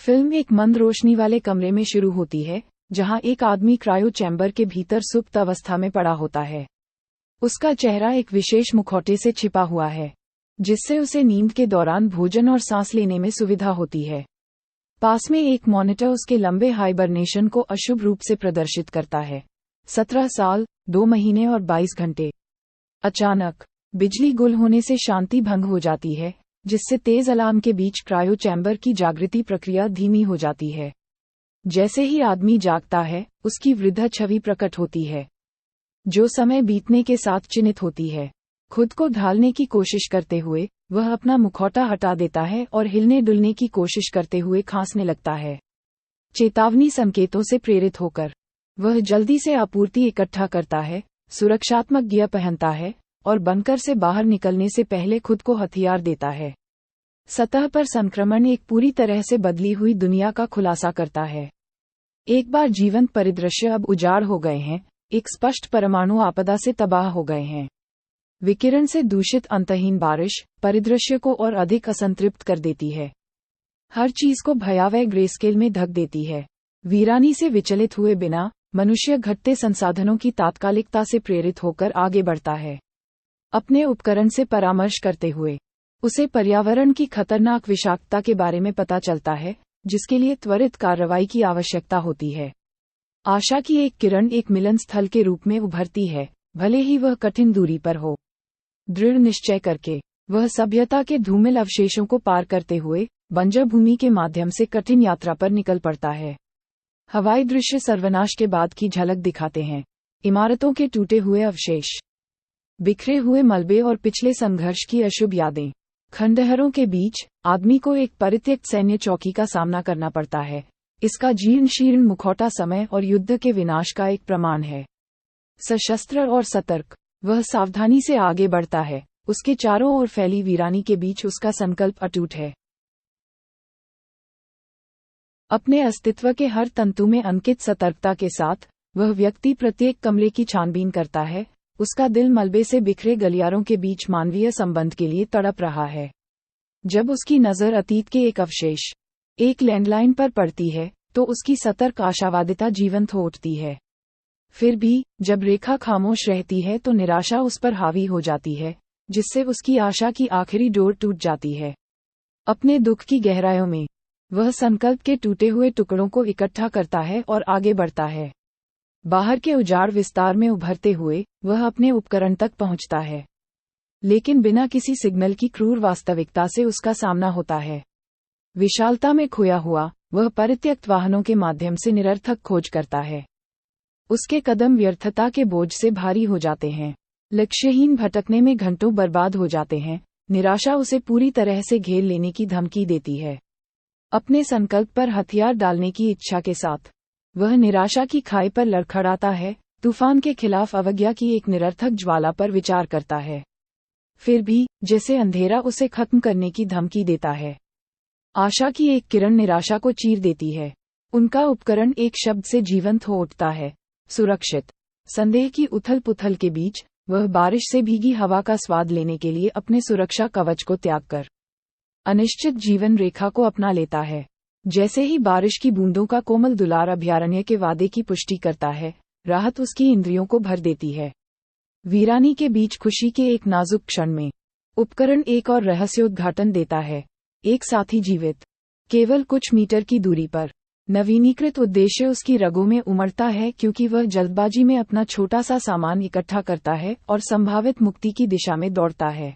Film एक मंद रोशनी वाले कमरे में शुरू होती है, जहां एक आदमी क्रायो चैम्बर के भीतर सुप्त अवस्था में पड़ा होता है। उसका चेहरा एक विशेष मुखौटे से छिपा हुआ है, जिससे उसे नींद के दौरान भोजन और सांस लेने में सुविधा होती है। पास में एक मॉनिटर उसके लंबे हाइबरनेशन को अशुभ रूप से प्रदर्शित करता है। 17 साल, 2 महीने और 22 घंटे। अचानक बिजली गुल होने से शांति भंग हो जाती है, जिससे तेज अलार्म के बीच क्रायो चैम्बर की जागृति प्रक्रिया धीमी हो जाती है। जैसे ही आदमी जागता है, उसकी वृद्ध छवि प्रकट होती है, जो समय बीतने के साथ चिन्हित होती है। खुद को ढालने की कोशिश करते हुए वह अपना मुखौटा हटा देता है और हिलने डुलने की कोशिश करते हुए खांसने लगता है। चेतावनी संकेतों से प्रेरित होकर वह जल्दी से आपूर्ति इकट्ठा करता है, सुरक्षात्मक गियर पहनता है और बंकर से बाहर निकलने से पहले खुद को हथियार देता है। सतह पर संक्रमण एक पूरी तरह से बदली हुई दुनिया का खुलासा करता है। एक बार जीवंत परिदृश्य अब उजाड़ हो गए हैं, एक स्पष्ट परमाणु आपदा से तबाह हो गए हैं। विकिरण से दूषित अंतहीन बारिश परिदृश्य को और अधिक असंतृप्त कर देती है। हर चीज को भयावह ग्रेस्केल में ढक देती है। वीरानी से विचलित हुए बिना मनुष्य घटते संसाधनों की तात्कालिकता से प्रेरित होकर आगे बढ़ता है। अपने उपकरण से परामर्श करते हुए उसे पर्यावरण की खतरनाक विषाक्तता के बारे में पता चलता है, जिसके लिए त्वरित कार्रवाई की आवश्यकता होती है। आशा की एक किरण एक मिलन स्थल के रूप में उभरती है, भले ही वह कठिन दूरी पर हो। दृढ़ निश्चय करके वह सभ्यता के धूमिल अवशेषों को पार करते हुए बंजर भूमि के माध्यम से कठिन यात्रा पर निकल पड़ता है। हवाई दृश्य सर्वनाश के बाद की झलक दिखाते हैं। इमारतों के टूटे हुए अवशेष, बिखरे हुए मलबे और पिछले संघर्ष की अशुभ यादें। खंडहरों के बीच आदमी को एक परित्यक्त सैन्य चौकी का सामना करना पड़ता है। इसका जीर्ण शीर्ण मुखौटा समय और युद्ध के विनाश का एक प्रमाण है। सशस्त्र और सतर्क वह सावधानी से आगे बढ़ता है। उसके चारों ओर फैली वीरानी के बीच उसका संकल्प अटूट है। अपने अस्तित्व के हर तंतु में अंकित सतर्कता के साथ वह व्यक्ति प्रत्येक कमरे की छानबीन करता है। उसका दिल मलबे से बिखरे गलियारों के बीच मानवीय संबंध के लिए तड़प रहा है। जब उसकी नज़र अतीत के एक अवशेष, एक लैंडलाइन पर पड़ती है, तो उसकी सतर्क आशावादिता जीवंत हो उठती है। फिर भी जब रेखा खामोश रहती है तो निराशा उस पर हावी हो जाती है, जिससे उसकी आशा की आखिरी डोर टूट जाती है। अपने दुख की गहराइयों में वह संकल्प के टूटे हुए टुकड़ों को इकट्ठा करता है और आगे बढ़ता है। बाहर के उजाड़ विस्तार में उभरते हुए वह अपने उपकरण तक पहुंचता है, लेकिन बिना किसी सिग्नल की क्रूर वास्तविकता से उसका सामना होता है। विशालता में खोया हुआ वह परित्यक्त वाहनों के माध्यम से निरर्थक खोज करता है। उसके कदम व्यर्थता के बोझ से भारी हो जाते हैं। लक्ष्यहीन भटकने में घंटों बर्बाद हो जाते हैं। निराशा उसे पूरी तरह से घेर लेने की धमकी देती है। अपने संकल्प पर हथियार डालने की इच्छा के साथ वह निराशा की खाई पर लड़खड़ाता है, तूफान के खिलाफ अवज्ञा की एक निरर्थक ज्वाला पर विचार करता है। फिर भी जैसे अंधेरा उसे खत्म करने की धमकी देता है, आशा की एक किरण निराशा को चीर देती है। उनका उपकरण एक शब्द से जीवंत हो उठता है, सुरक्षित। संदेह की उथल पुथल के बीच वह बारिश से भीगी हवा का स्वाद लेने के लिए अपने सुरक्षा कवच को त्याग कर अनिश्चित जीवन रेखा को अपना लेता है। जैसे ही बारिश की बूंदों का कोमल दुलार अभयारण्य के वादे की पुष्टि करता है, राहत उसकी इंद्रियों को भर देती है। वीरानी के बीच खुशी के एक नाजुक क्षण में उपकरण एक और रहस्योद्घाटन देता है। एक साथी जीवित, केवल कुछ मीटर की दूरी पर। नवीनीकृत उद्देश्य उसकी रगों में उमड़ता है, क्योंकि वह जल्दबाजी में अपना छोटा सा सामान इकट्ठा करता है और संभावित मुक्ति की दिशा में दौड़ता है।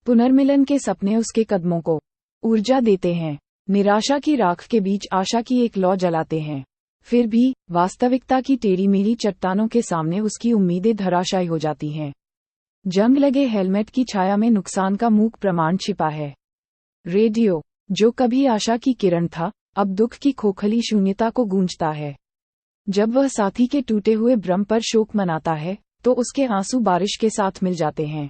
पुनर्मिलन के सपने उसके कदमों को ऊर्जा देते हैं, निराशा की राख के बीच आशा की एक लौ जलाते हैं। फिर भी वास्तविकता की टेढ़ी मेढ़ी चट्टानों के सामने उसकी उम्मीदें धराशायी हो जाती हैं। जंग लगे हेलमेट की छाया में नुकसान का मूक प्रमाण छिपा है। रेडियो, जो कभी आशा की किरण था, अब दुख की खोखली शून्यता को गूंजता है। जब वह साथी के टूटे हुए भ्रम पर शोक मनाता है, तो उसके आंसू बारिश के साथ मिल जाते हैं।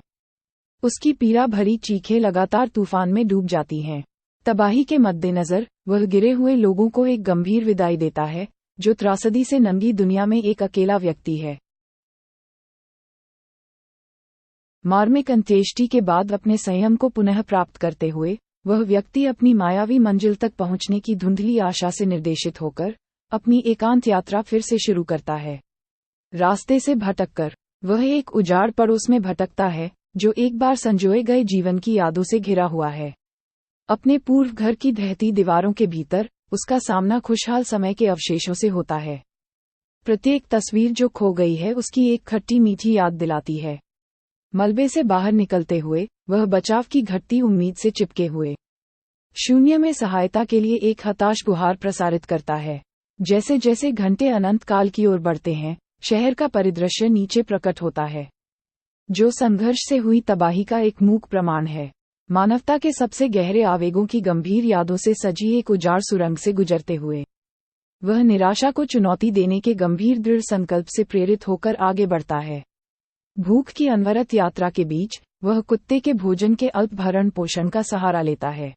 उसकी पीड़ा भरी चीखें लगातार तूफान में डूब जाती हैं। तबाही के मद्देनजर वह गिरे हुए लोगों को एक गंभीर विदाई देता है, जो त्रासदी से नंगी दुनिया में एक अकेला व्यक्ति है। मार्मिक अंत्येष्टि के बाद अपने संयम को पुनः प्राप्त करते हुए वह व्यक्ति अपनी मायावी मंजिल तक पहुंचने की धुंधली आशा से निर्देशित होकर अपनी एकांत यात्रा फिर से शुरू करता है। रास्ते से भटककर वह एक उजाड़ पड़ोस में भटकता है जो एक बार संजोए गए जीवन की यादों से घिरा हुआ है। अपने पूर्व घर की ढहती दीवारों के भीतर उसका सामना खुशहाल समय के अवशेषों से होता है। प्रत्येक तस्वीर जो खो गई है उसकी एक खट्टी मीठी याद दिलाती है। मलबे से बाहर निकलते हुए वह बचाव की घटती उम्मीद से चिपके हुए शून्य में सहायता के लिए एक हताश गुहार प्रसारित करता है। जैसे जैसे घंटे अनंत काल की ओर बढ़ते हैं, शहर का परिदृश्य नीचे प्रकट होता है, जो संघर्ष से हुई तबाही का एक मूक प्रमाण है। मानवता के सबसे गहरे आवेगों की गंभीर यादों से सजी एक उजाड़ सुरंग से गुजरते हुए वह निराशा को चुनौती देने के गंभीर दृढ़ संकल्प से प्रेरित होकर आगे बढ़ता है। भूख की अनवरत यात्रा के बीच वह कुत्ते के भोजन के अल्प भरण पोषण का सहारा लेता है,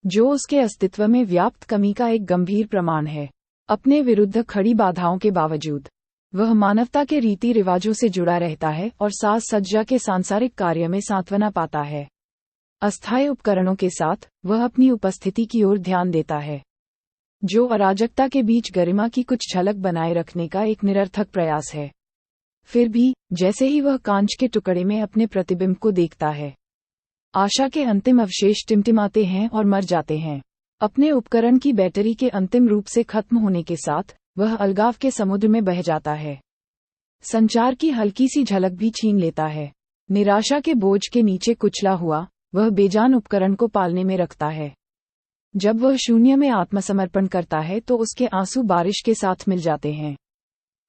जो उसके अस्तित्व में व्याप्त कमी का एक गंभीर प्रमाण है। अपने विरुद्ध खड़ी बाधाओं के बावजूद वह मानवता के रीति रिवाजों से जुड़ा रहता है और साज सज्जा के सांसारिक कार्य में सांत्वना पाता है। अस्थायी उपकरणों के साथ वह अपनी उपस्थिति की ओर ध्यान देता है, जो अराजकता के बीच गरिमा की कुछ झलक बनाए रखने का एक निरर्थक प्रयास है। फिर भी जैसे ही वह कांच के टुकड़े में अपने प्रतिबिंब को देखता है, आशा के अंतिम अवशेष टिमटिमाते हैं और मर जाते हैं। अपने उपकरण की बैटरी के अंतिम रूप से खत्म होने के साथ वह अलगाव के समुद्र में बह जाता है। संचार की हल्की सी झलक भी छीन लेता है। निराशा के बोझ के नीचे कुचला हुआ वह बेजान उपकरण को पालने में रखता है। जब वह शून्य में आत्मसमर्पण करता है तो उसके आंसू बारिश के साथ मिल जाते हैं।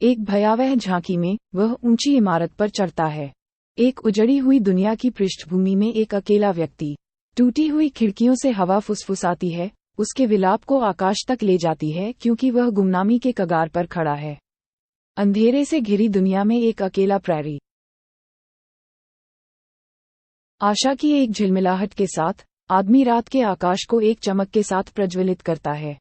एक भयावह झांकी में वह ऊंची इमारत पर चढ़ता है। एक उजड़ी हुई दुनिया की पृष्ठभूमि में एक अकेला व्यक्ति। टूटी हुई खिड़कियों से हवा फुसफुसाती है, उसके विलाप को आकाश तक ले जाती है क्योंकि वह गुमनामी के कगार पर खड़ा है। अंधेरे से घिरी दुनिया में एक अकेला प्रहरी आशा की एक झिलमिलाहट के साथ आदमी रात के आकाश को एक चमक के साथ प्रज्वलित करता है।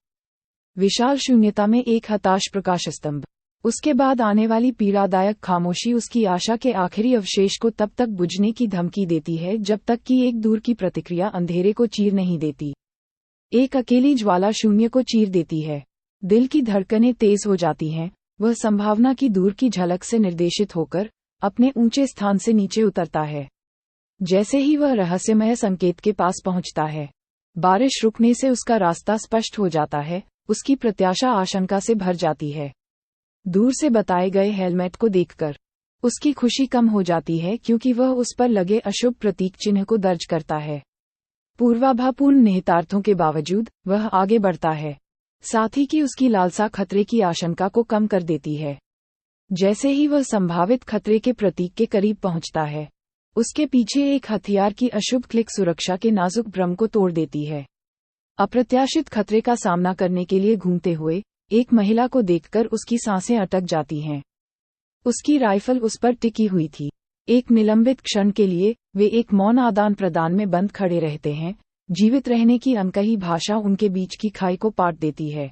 विशाल शून्यता में एक हताश प्रकाश स्तंभ। उसके बाद आने वाली पीड़ादायक खामोशी उसकी आशा के आखिरी अवशेष को तब तक बुझने की धमकी देती है जब तक कि एक दूर की प्रतिक्रिया अंधेरे को चीर नहीं देती। एक अकेली ज्वाला शून्य को चीर देती है। दिल की धड़कनें तेज हो जाती हैं। वह संभावना की दूर की झलक से निर्देशित होकर अपने ऊंचे स्थान से नीचे उतरता है। जैसे ही वह रहस्यमय संकेत के पास पहुंचता है, बारिश रुकने से उसका रास्ता स्पष्ट हो जाता है। उसकी प्रत्याशा आशंका से भर जाती है। दूर से बताए गए हेलमेट को देखकर उसकी खुशी कम हो जाती है क्योंकि वह उस पर लगे अशुभ प्रतीक चिन्ह को दर्ज करता है। पूर्वाभापूर्ण निहितार्थों के बावजूद वह आगे बढ़ता है, साथ ही कि उसकी लालसा खतरे की आशंका को कम कर देती है। जैसे ही वह संभावित खतरे के प्रतीक के करीब पहुंचता है, उसके पीछे एक हथियार की अशुभ क्लिक सुरक्षा के नाजुक भ्रम को तोड़ देती है। अप्रत्याशित खतरे का सामना करने के लिए घूमते हुए एक महिला को देखकर उसकी सांसें अटक जाती हैं। उसकी राइफल उस पर टिकी हुई थी। एक निलंबित क्षण के लिए वे एक मौन आदान प्रदान में बंद खड़े रहते हैं। जीवित रहने की अनकही भाषा उनके बीच की खाई को पाट देती है।